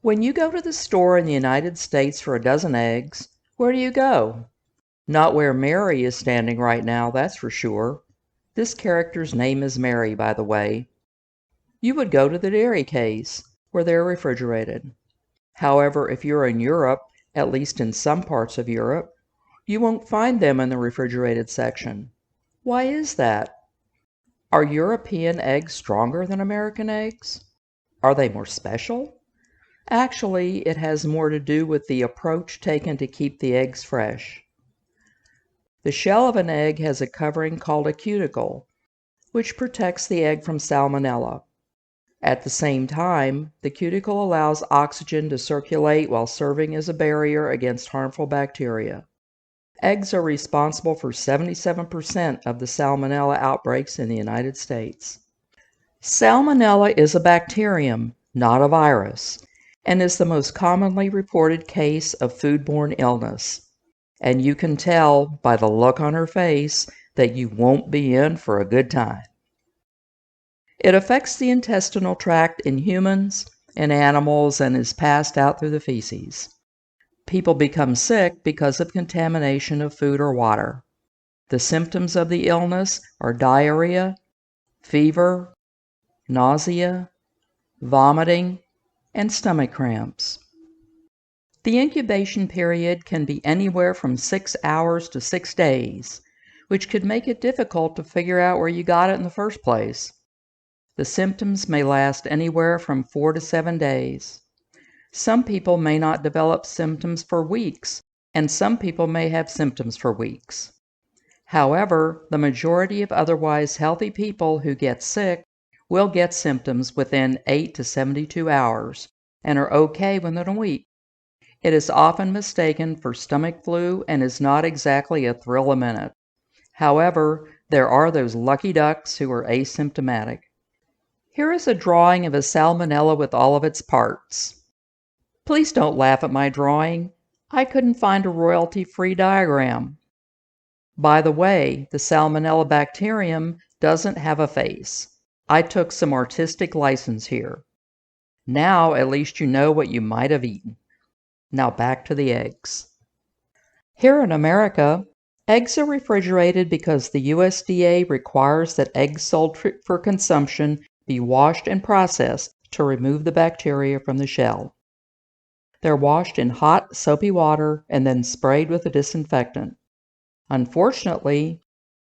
When you go to the store in the United States for a dozen eggs, where do you go? Not where Mary is standing right now, that's for sure. This character's name is Mary, by the way. You would go to the dairy case, where they're refrigerated. However, if you're in Europe, at least in some parts of Europe, you won't find them in the refrigerated section. Why is that? Are European eggs stronger than American eggs? Are they more special? Actually, it has more to do with the approach taken to keep the eggs fresh. The shell of an egg has a covering called a cuticle, which protects the egg from salmonella. At the same time, the cuticle allows oxygen to circulate while serving as a barrier against harmful bacteria. Eggs are responsible for 77% of the salmonella outbreaks in the United States. Salmonella is a bacterium, not a virus, and is the most commonly reported case of foodborne illness. And you can tell by the look on her face that you won't be in for a good time. It affects the intestinal tract in humans and animals and is passed out through the feces. People become sick because of contamination of food or water. The symptoms of the illness are diarrhea, fever, nausea, vomiting, and stomach cramps. The incubation period can be anywhere from 6 hours to 6 days, which could make it difficult to figure out where you got it in the first place. The symptoms may last anywhere from 4 to 7 days. Some people may not develop symptoms for weeks, and some people may have symptoms for weeks. However, the majority of otherwise healthy people who get sick will get symptoms within 8 to 72 hours and are okay within a week. It is often mistaken for stomach flu and is not exactly a thrill a minute. However, there are those lucky ducks who are asymptomatic. Here is a drawing of a salmonella with all of its parts. Please don't laugh at my drawing. I couldn't find a royalty-free diagram. By the way, the salmonella bacterium doesn't have a face. I took some artistic license here. Now at least you know what you might have eaten. Now back to the eggs. Here in America, eggs are refrigerated because the USDA requires that eggs sold for consumption be washed and processed to remove the bacteria from the shell. They're washed in hot, soapy water and then sprayed with a disinfectant. Unfortunately,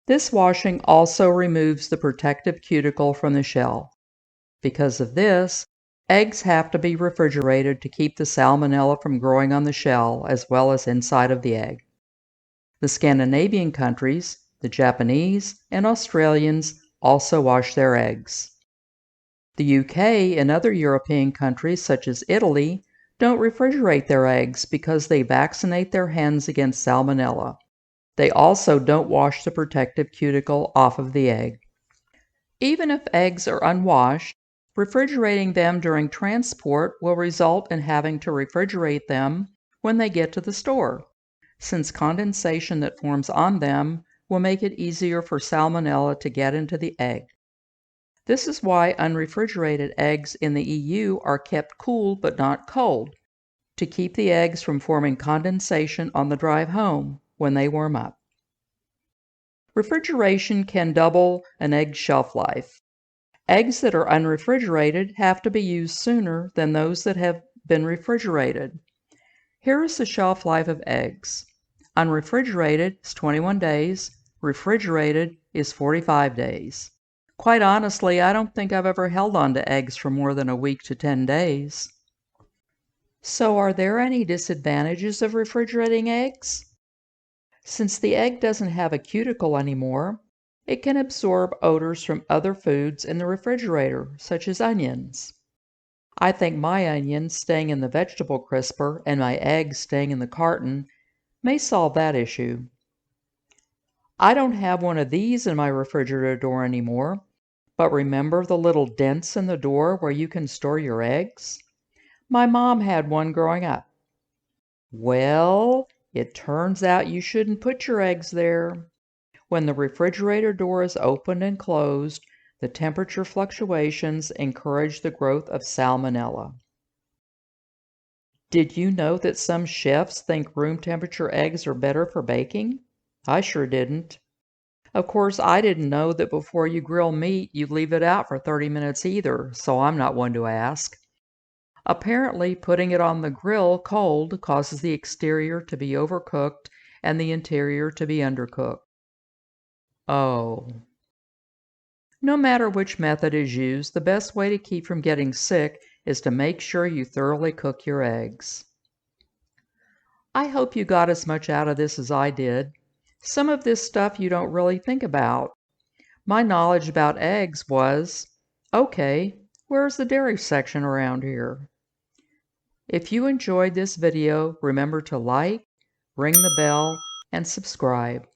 this washing also removes the protective cuticle from the shell. Because of this, eggs have to be refrigerated to keep the salmonella from growing on the shell as well as inside of the egg. The Scandinavian countries, the Japanese, and Australians also wash their eggs. The UK and other European countries such as Italy don't refrigerate their eggs because they vaccinate their hens against salmonella. They also don't wash the protective cuticle off of the egg. Even if eggs are unwashed, refrigerating them during transport will result in having to refrigerate them when they get to the store, since condensation that forms on them will make it easier for salmonella to get into the egg. This is why unrefrigerated eggs in the EU are kept cool but not cold, to keep the eggs from forming condensation on the drive home when they warm up. Refrigeration can double an egg's shelf life. Eggs that are unrefrigerated have to be used sooner than those that have been refrigerated. Here is the shelf life of eggs. Unrefrigerated is 21 days, refrigerated is 45 days. Quite honestly, I don't think I've ever held on to eggs for more than a week to 10 days. So are there any disadvantages of refrigerating eggs? Since the egg doesn't have a cuticle anymore, it can absorb odors from other foods in the refrigerator, such as onions. I think my onions staying in the vegetable crisper and my eggs staying in the carton may solve that issue. I don't have one of these in my refrigerator door anymore, but remember the little dents in the door where you can store your eggs? My mom had one growing up. Well, it turns out you shouldn't put your eggs there. When the refrigerator door is opened and closed, the temperature fluctuations encourage the growth of salmonella. Did you know that some chefs think room temperature eggs are better for baking? I sure didn't. Of course, I didn't know that before you grill meat, you leave it out for 30 minutes either, so I'm not one to ask. Apparently, putting it on the grill cold causes the exterior to be overcooked and the interior to be undercooked. Oh. No matter which method is used, the best way to keep from getting sick is to make sure you thoroughly cook your eggs. I hope you got as much out of this as I did. Some of this stuff you don't really think about. My knowledge about eggs was, okay, where's the dairy section around here? If you enjoyed this video, remember to like, ring the bell, and subscribe.